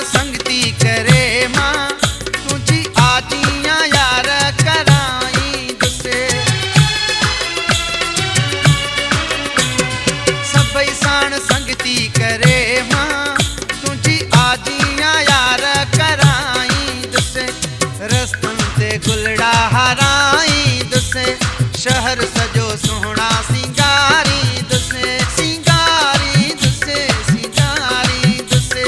संगती करे मां तुझी आजियां यार कराई दुसे सबई साण संगती करे मां तुझी आजियां यार कराई दुसे रस्तन ते गुलड़ा हराई दुसे शहर सजो सोहना सिंगारी दुसे सिंगारी दुसे सिंगारी दुसे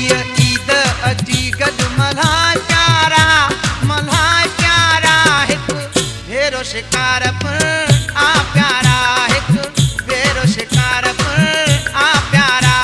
ये ईद अची गड मल्हाए प्यारा हिक भेरो शिकार पर आ प्यारा हिक भेरो शिकार पर आ प्यारा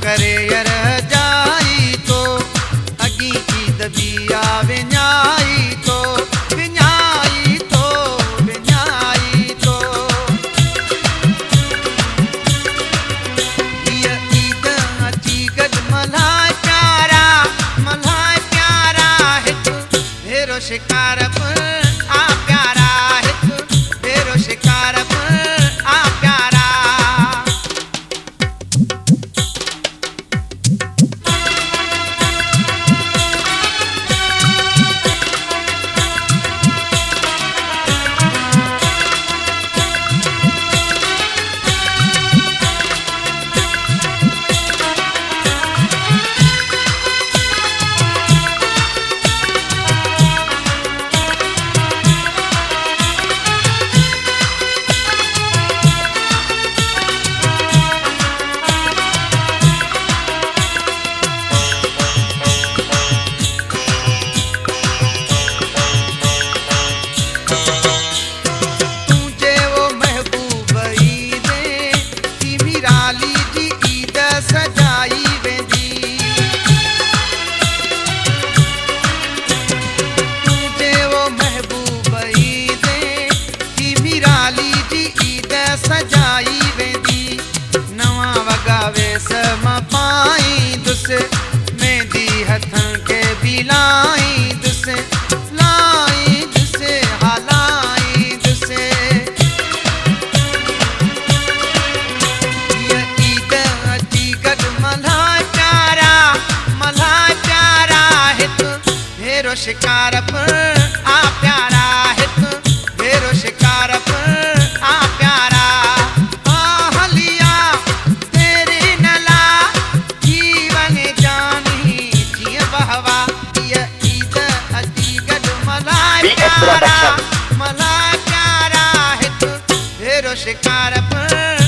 करे यर जाई तो अगी ईद भी आवे न्याई तो विन्याई तो विन्याई तो ये ईद अची गड मल्हाए प्यारा हिक भेरो शिकार पर आ प्यारा हिक भेरो शिकार पर आ प्यारा सजाई वेंदी तुझे वो महबूब ईद की मिराली जी ईद सजाई वेंदी नवा वगा वेस मां पाई दुसे मेहंदी हथन के भी लाई दुसे लाई दुसे हलाई दुसे भेरो शिकार पर आ प्यारा हिक भेरो शिकार पर आ प्यारा आहलिया तेरी नला जीवन जानी जिय बहवा ये ईद अची गड मल्हाए प्यारा हिक भेरो शिकार पर